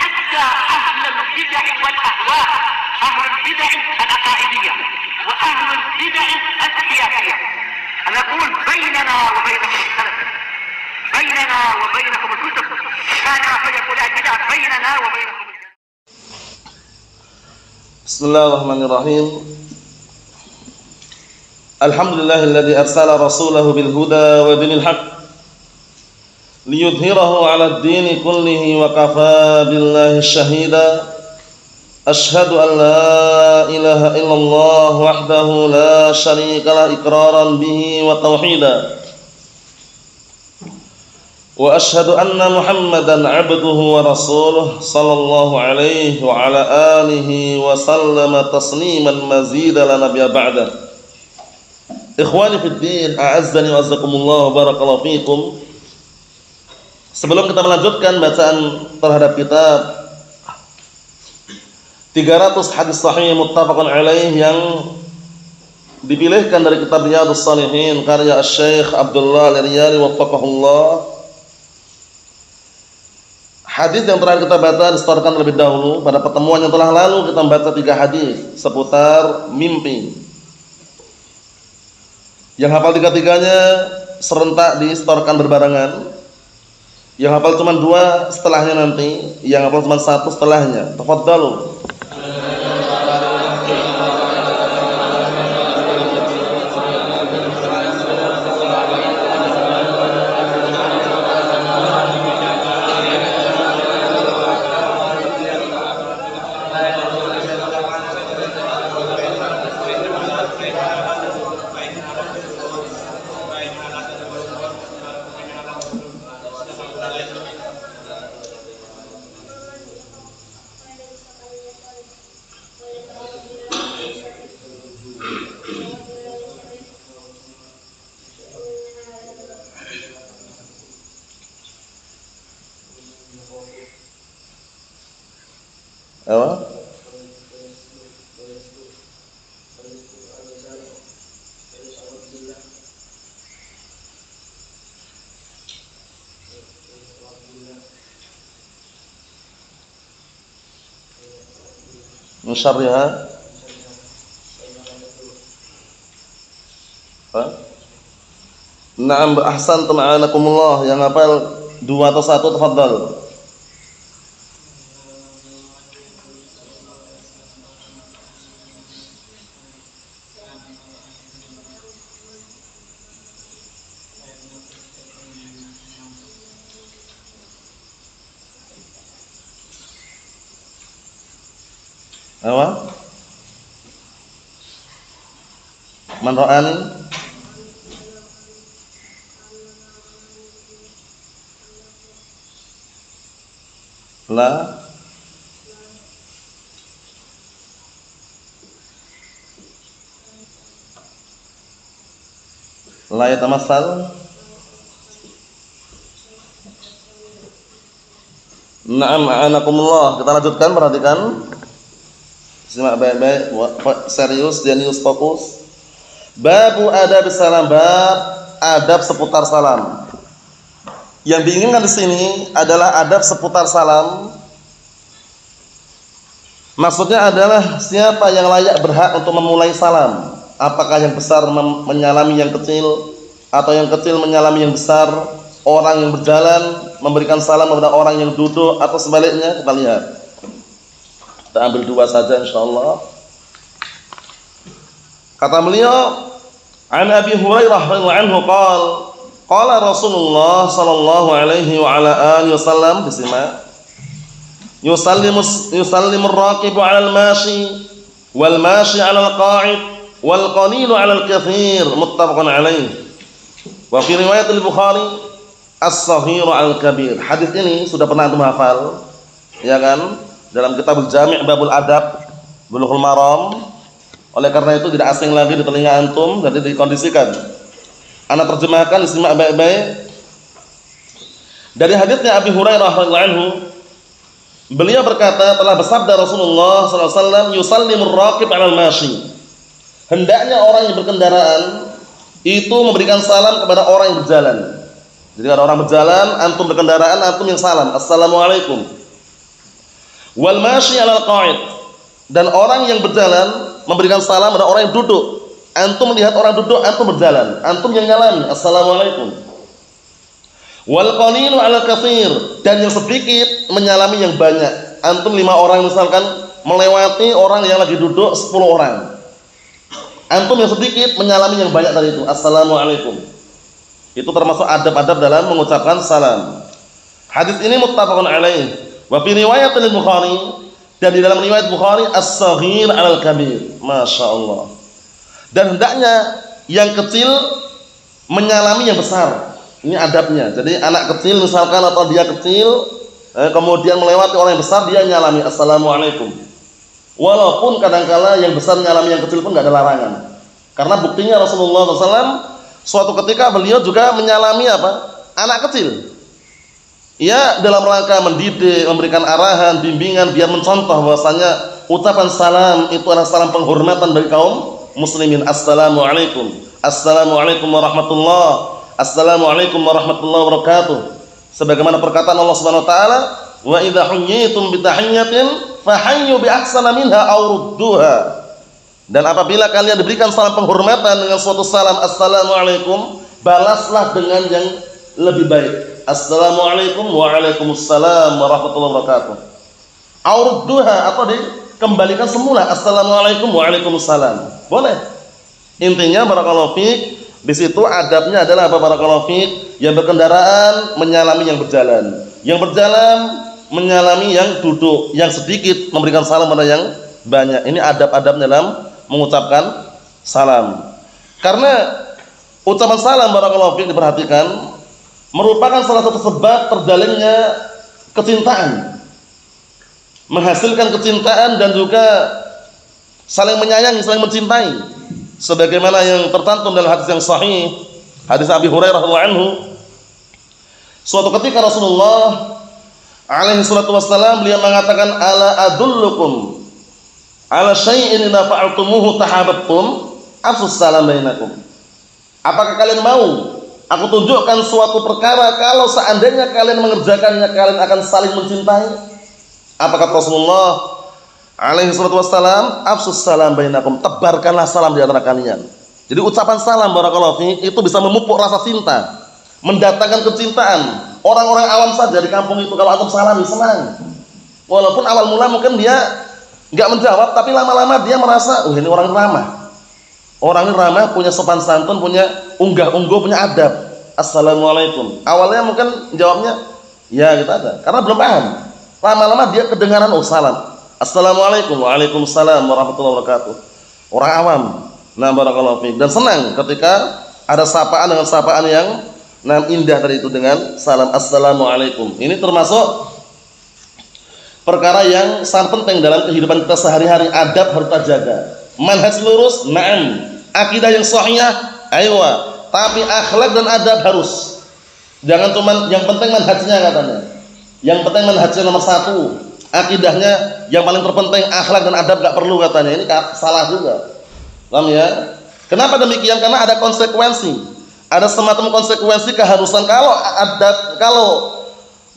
حتى أهل البدع والأهواء، أهل البدع العقائدية وأهل البدع السياسية. أنا أقول بيننا وبينكم السلف، بيننا وبينكم الكتب، كان فيقول البدع بيننا وبينكم. Bismillahirrahmanirrahim. Alhamdulillahilladzi arsala rasulahu bil huda wa dinil haqq liyudhhirahu 'alad dini kullihi wa kafaa billahi shahida. Asyhadu an la ilaha illallah wahdahu la syarika lah iqraran bihi wa tauhida. Wa asyhadu anna Muhammadan 'abduhu wa rasuluh sallallahu alaihi wa ala alihi wa sallama tasliman mazida la nabiyya ba'da. Ikhwani fid din, a'azzani wa azzakumullah, barakallahu fikum. Sebelum kita melanjutkan bacaan terhadap kitab 300 hadis sahih muttafaqun alaih yang dipilihkan dari kitab Riyadhus Shalihin karya Syekh Abdullah Al-Riyali waffaqahullah. Hadis yang terakhir kita baca distorkan terlebih dahulu. Pada pertemuan yang telah lalu kita membaca 3 hadis seputar mimpi. Yang hafal 3-3-nya serentak distorkan berbarengan. Yang hafal cuma 2 setelahnya nanti, yang hafal cuma 1 setelahnya. Tafadhalu. Apa? Musyarriha. Apa? Na'am, ahsantum a'anakumullah. Yang hafal 2 atau 1 tafadhal. Apa? Man ra'ani? La La yatamassal. Na'am, a'anakumullah. Kita lanjutkan, perhatikan. Simak baik-baik, serius, jenius, fokus. Babu adab salam, bab adab seputar salam. Yang diinginkan di sini adalah adab seputar salam. Maksudnya adalah siapa yang layak berhak untuk memulai salam. Apakah yang besar menyalami yang kecil, atau yang kecil menyalami yang besar? Orang yang berjalan memberikan salam kepada orang yang duduk, atau sebaliknya? Kita lihat. Kita ambil 2 saja insyaallah. Kata beliau, an Abi Hurairah radhiyallahu anhu qala Rasulullah sallallahu alaihi wa ala alihi wasallam, disimak. Yusallimu ar-raqibu 'ala al-mashi wal mashi 'ala al-qa'id wal qalilu 'ala al-katsir, muttafaqun alaih. Wa fi riwayat al-Bukhari as-saghir 'ala al-kabir. Hadis ini sudah pernah antum hafal, ya kan? Dalam kitabul Jami' babul adab Bulughul Maram. Oleh karena itu tidak asing lagi di telinga antum, jadi dikondisikan. Ana terjemahkan, disimak baik-baik. Dari hadisnya Abi Hurairah radhiyallahu anhu, beliau berkata, telah bersabda Rasulullah sallallahu alaihi wasallam, yusallimur raqib 'alal mashi. Hendaknya orang yang berkendaraan itu memberikan salam kepada orang yang berjalan. Jadi ada orang berjalan, antum berkendaraan, antum yang salam, assalamualaikum. Wal masyi 'alal qa'id, dan orang yang berjalan memberikan salam pada orang yang duduk. Antum melihat orang duduk, antum berjalan, antum yang nyalami assalamualaikum. Wal qalilu 'alal katsir, dan yang sedikit menyalami yang banyak. Antum 5 orang misalkan melewati orang yang lagi duduk 10 orang. Antum yang sedikit menyalami yang banyak tadi itu assalamualaikum. Itu termasuk adab-adab dalam mengucapkan salam. Hadis ini muttafaqun alaih. Wa fi riwayat al-Bukhari, dan di dalam riwayat Bukhari as-saghir 'alal kabir. Masya Allah. Dan hendaknya yang kecil menyalami yang besar. Ini adabnya. Jadi anak kecil misalkan atau dia kecil kemudian melewati orang yang besar, dia nyalami assalamualaikum. Walaupun kadangkala yang besar nyalami yang kecil pun enggak ada larangan. Karena buktinya Rasulullah SAW suatu ketika beliau juga menyalami apa? Anak kecil. Ya, dalam rangka mendidik, memberikan arahan, bimbingan, biar mencontoh bahwasanya ucapan salam itu adalah salam penghormatan bagi kaum muslimin. Assalamualaikum, assalamualaikum warahmatullah, assalamualaikum warahmatullahi wabarakatuh. Sebagaimana perkataan Allah Subhanahu wa taala, wa idza huyyitum bi tahiyyatin fahayyu bi ahsana minha aw rudduha. Dan apabila kalian diberikan salam penghormatan dengan suatu salam assalamualaikum, balaslah dengan yang lebih baik. Assalamualaikum waalaikumsalam warahmatullahi wabarakatuh. Aurudduha, atau dikembalikan semula assalamualaikum waalaikumsalam. Boleh. Intinya barakallahu fiik, di situ adabnya adalah apa barakallahu fiik? Yang berkendaraan menyalami yang berjalan. Yang berjalan menyalami yang duduk. Yang sedikit memberikan salam pada yang banyak. Ini adab-adab dalam mengucapkan salam. Karena ucapan salam barakallahu fiik diperhatikan merupakan salah satu sebab terjalinnya kecintaan, menghasilkan kecintaan dan juga saling menyayangi, saling mencintai. Sebagaimana yang tercantum dalam hadis yang sahih, hadis Abi Hurairah radhiyallahu anhu. Suatu ketika Rasulullah alaihi salatu wassalam beliau mengatakan, ala adullukum ala syai'in idza fa'altumuhu tahabbtum afsus salam bainakum. Apakah kalian mau aku tunjukkan suatu perkara, kalau seandainya kalian mengerjakannya kalian akan saling mencintai? Apa kata Rasulullah alaihi salatu wassalam? Afsus salam bainakum, tebarkanlah salam di antara kalian. Jadi ucapan salam barakallahu fiik itu bisa memupuk rasa cinta, mendatangkan kecintaan. Orang-orang awam saja di kampung itu kalau antum salami senang. Walaupun awal mula mungkin dia enggak menjawab, tapi lama-lama dia merasa, ini orang ramah. Orang ini ramah, punya sopan santun, punya unggah-ungguh, punya adab. Assalamualaikum. Awalnya mungkin jawabnya ya gitu aja, karena belum paham. Lama-lama dia kedengaran salam. Assalamualaikum, waalaikumsalam warahmatullahi wabarakatuh. Orang awam. Nah, barakallahu fiik. Dan senang ketika ada sapaan dengan sapaan yang indah tadi itu dengan salam assalamualaikum. Ini termasuk perkara yang sangat penting dalam kehidupan kita sehari-hari. Adab harus kita jaga. Manhaj lurus, na'am. Akidah yang sahihah, aywa. Tapi akhlak dan adab harus. Jangan cuma yang penting manhajnya katanya. Yang penting manhajnya nomor 1. Akidahnya yang paling terpenting, akhlak dan adab enggak perlu katanya. Ini salah juga. Paham ya? Kenapa demikian? Karena ada konsekuensi. Ada semacam konsekuensi keharusan kalau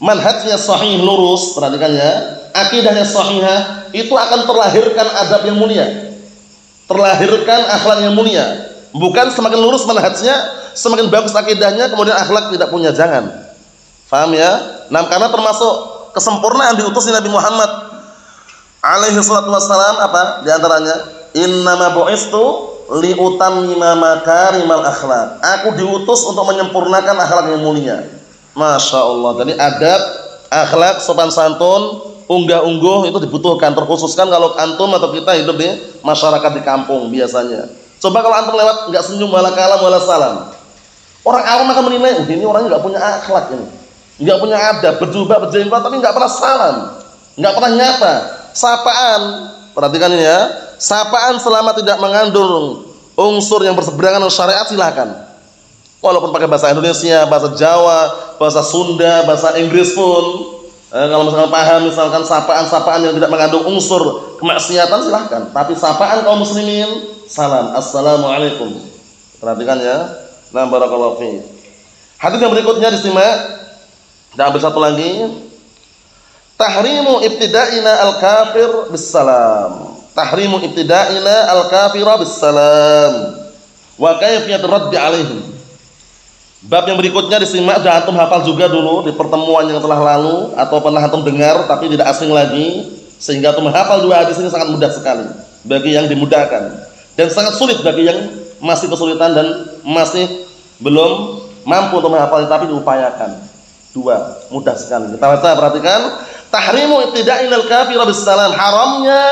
manhajnya sahih lurus, perhatikan ya. Akidahnya sahihah, itu akan terlahirkan adab yang mulia. Terlahirkan akhlak yang mulia. Bukan semakin lurus manhajnya, semakin bagus akidahnya, kemudian akhlak tidak punya, jangan. Paham ya? Nah, karena termasuk kesempurnaan diutusnya Nabi Muhammad alaihi salatu wassalam apa? Di antaranya, innama bu'istu liutammima makarimal akhlak. Aku diutus untuk menyempurnakan akhlak yang mulia. Masya Allah. Jadi adab, akhlak, sopan santun, unggah-ungguh itu dibutuhkan, terkhususkan kalau antum atau kita hidup di masyarakat di kampung biasanya. Coba kalau antum lewat enggak senyum wala kalam wala salam, orang awam akan menilai, ini orangnya enggak punya akhlak ini, enggak punya adab, berjubah berjenggot tapi enggak pernah salam, enggak pernah nyapa. Sapaan, perhatikan ini ya, sapaan selama tidak mengandung unsur yang berseberangan dengan syariat silakan. Walaupun pakai bahasa Indonesia, bahasa Jawa, bahasa Sunda, bahasa Inggris pun. Kalau misalkan paham, misalkan sapaan-sapaan yang tidak mengandung unsur kemaksiatan silahkan. Tapi sapaan kaum muslimin, salam, assalamualaikum. Perhatikan ya. Nah, barakallahu fiik. Hadis yang berikutnya disimak. Dan ambil satu lagi. tahrimu ibtida'ina al-kafir bis-salam. Tahrimu ibtida'ina al-kafira bis-salam. Wa kayfiyat raddi alaihim. Bab yang berikutnya disimak dan antum hafal juga dulu di pertemuan yang telah lalu atau pernah antum dengar tapi tidak asing lagi, sehingga antum menghafal dua hadis ini sangat mudah sekali bagi yang dimudahkan dan sangat sulit bagi yang masih kesulitan dan masih belum mampu untuk menghafal, tapi diupayakan. Dua, mudah sekali. Kita baca, perhatikan. Tahrimu ibtida'inal kafir bis-salam. Haramnya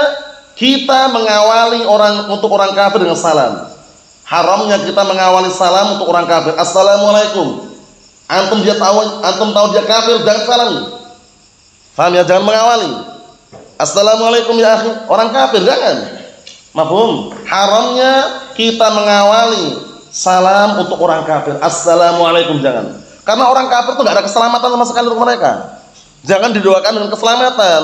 kita mengawali untuk orang kafir dengan salam. Haramnya kita mengawali salam untuk orang kafir. Assalamualaikum. Antum tahu dia kafir, jangan salam. Paham ya? Jangan mengawali. Assalamualaikum ya akhi. Orang kafir jangan. Mafhum? Haramnya kita mengawali salam untuk orang kafir. Assalamualaikum jangan. Karena orang kafir itu tidak ada keselamatan sama sekali untuk mereka. Jangan didoakan dengan keselamatan.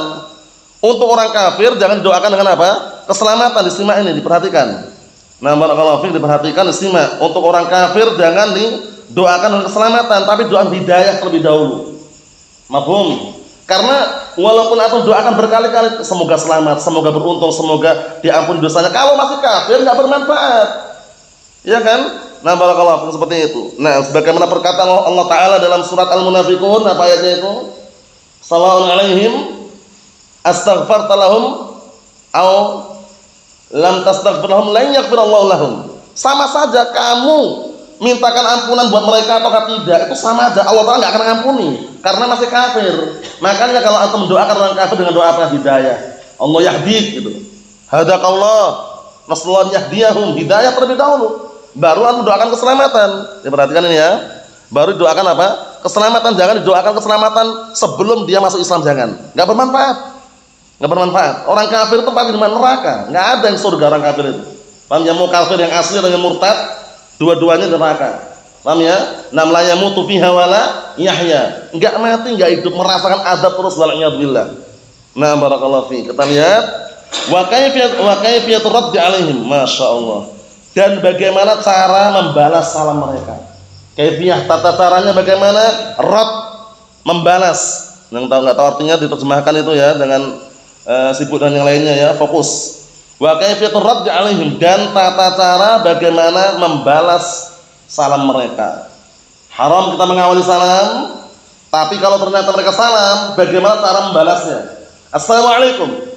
Untuk orang kafir jangan didoakan dengan apa? Keselamatan. Disimak ini, diperhatikan. Nah, barakallahu fiik, diperhatikan, disimak. Untuk orang kafir jangan didoakan dengan keselamatan, tapi doa hidayah terlebih dahulu. Mafhum? Karena walaupun antum doakan berkali-kali, semoga selamat, semoga beruntung, semoga diampuni dosanya, kalau masih kafir nggak bermanfaat. Iya kan? Nah, barakallahu fiik, seperti itu. Nah, sebagaimana perkataan Allah Ta'ala dalam surat Al-Munafiqun, apa ayatnya itu? Sallallahu alaihim astaghfarta lahum aw lam tastaghfir lahum lan yaghfirallahu lahum. Sama saja kamu mintakan ampunan buat mereka atau tidak, itu sama aja, Allah Ta'ala nggak akan mengampuni karena masih kafir. Makanya kalau antum mendoakan orang kafir dengan doa apa? Hidayah. Allah yahdik gitu. Hadakallah, nasallahu yahdiyahum, hidayah terlebih dahulu. Baru antum doakan keselamatan. Diperhatikan ini ya. Baru doakan apa? Keselamatan. Jangan didoakan keselamatan sebelum dia masuk Islam, jangan. Enggak bermanfaat. Enggak bermanfaat. Orang kafir itu pasti di neraka. Enggak ada yang surga orang kafir itu. Paham ya? Mau kafir yang asli dan yang murtad, dua-duanya di neraka. Paham ya? Nam la yamutu fiha wala yahya. Enggak mati, enggak hidup, merasakan azab terus, wal'iyadzubillah. Nah, barakallahu fi. Kita lihat wa kayfiyat raddi alaihim. Masyaallah. Dan bagaimana cara membalas salam mereka. Kaifiyah, tata caranya bagaimana? Rad, membalas. Yang tahu enggak tahu artinya diterjemahkan itu ya dengan sibuk dan yang lainnya ya, fokus. Wa kayfiyat raddi alaihim, dan tata cara bagaimana membalas salam mereka. Haram kita mengawali salam, tapi kalau ternyata mereka salam, bagaimana cara membalasnya? Assalamualaikum.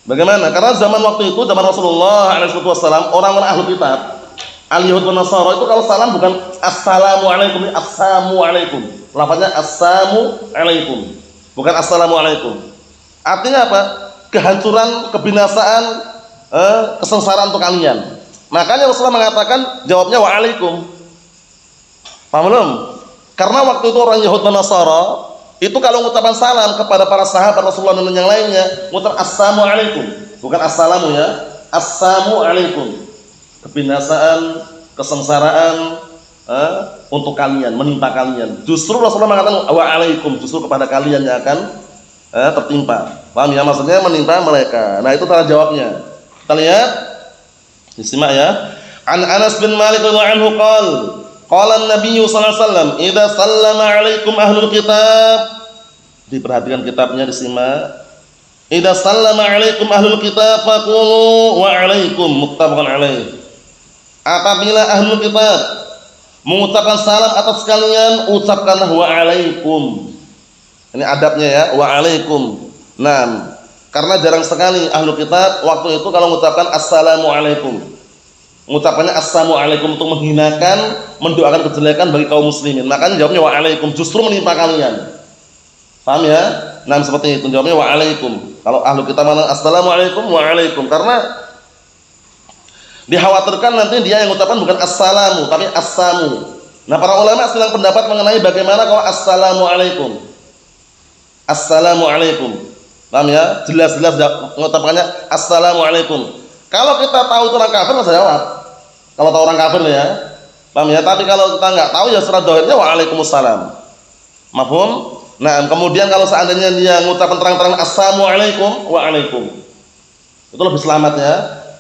Bagaimana? Karena zaman waktu itu, zaman Rasulullah SAW, orang-orang ahli kitab, al-Yahud wa Nasara itu kalau salam bukan assalamualaikum, assalamualaikum. Lafaznya assalamualaikum, bukan assalamualaikum. Artinya apa? Kehancuran, kebinasaan, kesengsaraan untuk kalian. Makanya Rasulullah mengatakan jawabnya waalaikum. Paham belum? Karena waktu itu orang Yahud dan Nasara itu kalau mengucapkan salam kepada para sahabat Rasulullah dan yang lainnya, mengucap assalamualaikum, bukan assalamu ya, assalamualaikum. Kebinasaan, kesengsaraan untuk kalian, menimpa kalian. Justru Rasulullah mengatakan waalaikum, justru kepada kalian yang akan tertimpa. Paham ya? Maksudnya menimpa mereka. Nah, itu cara jawabnya. Kita lihat, disimak ya. An Anas bin Malik radhiyallahu anhu qala an-nabiy sallallahu alaihi wasallam, "Idza sallama 'alaikum ahlul kitab." Diperhatikan kitabnya, disimak. "Idza sallama 'alaikum ahlul kitab faqulu wa 'alaikum." Muttafaqun alaih. Apabila ahlul kitab mengucapkan salam atas kalian, ucapkanlah wa 'alaikum. Ini adabnya ya, wa 'alaikum. Nah, karena jarang sekali ahlul kitab waktu itu kalau mengucapkan assalamualaikum, mengucapkannya assalamualaikum untuk menghinakan, mendoakan kejelekan bagi kaum muslimin. Makanya jawabnya waalaikum, justru menimpa kalian. Paham ya? Nah, seperti itu jawabnya waalaikum. Kalau ahlu kita mana assalamualaikum waalaikum, karena dikhawatirkan nanti dia yang mengucapkan bukan assalamu tapi assamu. Nah, para ulama silang pendapat mengenai bagaimana kalau assalamualaikum. Assalamualaikum. Paham ya? Jelas-jelas mengucapkannya assalamualaikum. Kalau kita tahu itu orang kafir, masa jawab. Kalau tahu orang kafir ya, paham ya? Tapi kalau kita nggak tahu ya secara dohirnya waalaikumsalam. Mafhum? Nah, kemudian kalau seandainya dia mengucapkan terang-terangan assalamualaikum, waalaikum, itu lebih selamat ya.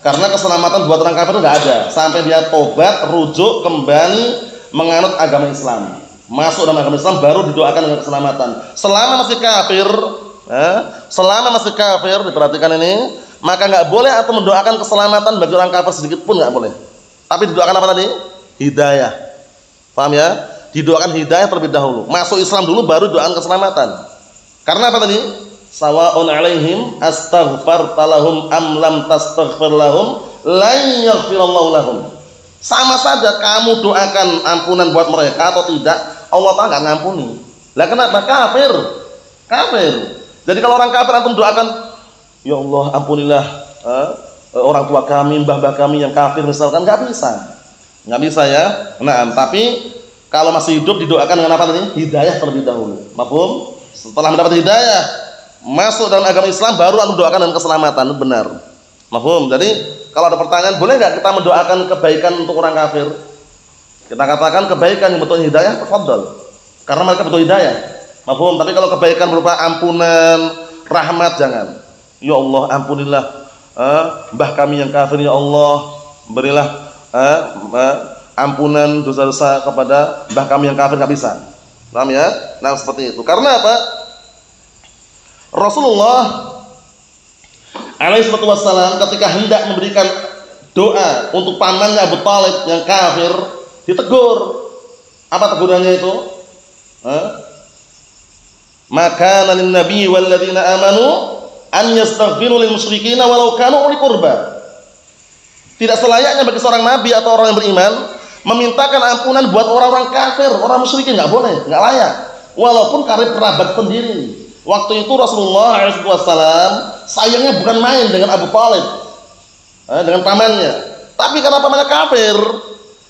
Karena keselamatan buat orang kafir itu nggak ada sampai dia tobat, rujuk kembali menganut agama Islam, masuk dalam agama Islam, baru didoakan dengan keselamatan. Selama masih kafir, selama masih kafir, diperhatikan ini, maka nggak boleh atau mendoakan keselamatan bagi orang kafir sedikit pun nggak boleh. Tapi didoakan apa tadi? Hidayah. Paham ya? Didoakan hidayah terlebih dahulu. Masuk Islam dulu baru doakan keselamatan. Karena apa tadi? Sawa'un 'alaihim astaghfarta lahum am lam tastaghfir lahum lan yaghfirallahu lahum. Sama saja kamu doakan ampunan buat mereka atau tidak, Allah Ta'ala enggak ngampuni. Lah kenapa? Kafir. Kafir. Jadi kalau orang kafir antum doakan, ya Allah ampunilah orang tua kami, mbah-mbah kami yang kafir misalkan, enggak bisa. Enggak bisa ya. Nah, tapi kalau masih hidup didoakan dengan apa tadi? Hidayah terlebih dahulu. Mafhum? Setelah mendapat hidayah, masuk dalam agama Islam baru antum doakan dengan keselamatan, benar. Mafhum? Jadi kalau ada pertanyaan, boleh nggak kita mendoakan kebaikan untuk orang kafir? Kita katakan kebaikan yang butuh hidayah, tafadhol. Karena mereka butuh hidayah. Mafhum? Tapi kalau kebaikan berupa ampunan, rahmat, jangan. Ya Allah, ampunilah mbah kami yang kafir, ya Allah, berilah ampunan dosa-dosa kepada mbah kami yang kafir, nggak bisa. Paham ya? Nah, seperti itu. Karena apa? Rasulullah alaihi wassalam ketika hendak memberikan doa untuk pamannya Abu Thalib yang kafir, ditegur. Apa tegurannya itu? Maka lin nabi wal ladzina amanu an yastaghfiru lil musyrikin walau kanu uli qurba. Tidak selayaknya bagi seorang nabi atau orang yang beriman memintakan ampunan buat orang-orang kafir, orang musyrikin, enggak boleh, enggak layak. Walaupun karib kerabat sendiri. Waktu itu Rasulullah SAW sayangnya bukan main dengan Abu Thalib, dengan pamannya. Tapi karena pamannya kafir,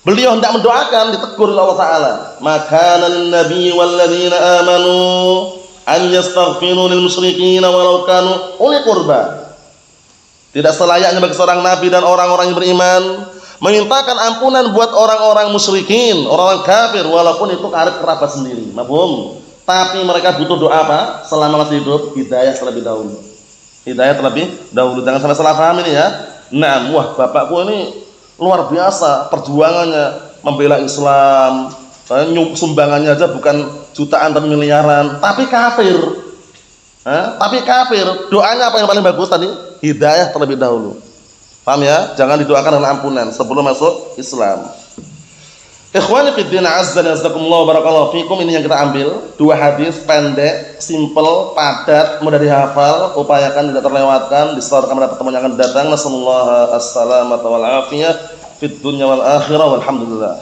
beliau hendak mendoakan, ditegur oleh Allah Ta'ala. Maka nabi walladzina amanu an yastaghfiru lil musyrikin walau kanu uli qurba. Tidak selayaknya bagi seorang nabi dan orang-orang yang beriman memintakan ampunan buat orang-orang musyrikin, orang-orang kafir, walaupun itu karib kerabat sendiri. Mafhum? Tapi mereka butuh doa apa? Selama masih hidup, hidayah terlebih dahulu. Hidayah terlebih dahulu. Jangan sampai salah paham ini ya. Nah, wah bapakku ini luar biasa perjuangannya membela Islam. Sumbangannya aja bukan jutaan tapi miliaran. Tapi kafir. Tapi kafir. Doanya apa yang paling bagus tadi? Hidayah terlebih dahulu. Paham ya? Jangan didoakan dengan ampunan sebelum masuk Islam. Ikhwani fid din, azza wa jazakumullah barakallahu fikum. Ini yang kita ambil, dua hadis pendek, simple, padat, mudah dihafal, upayakan tidak terlewatkan. Disetorkan pada pertemuan yang akan datang. Nasallallahu as-salamata wal afiyah fid dunya wal akhirah walhamdulillah.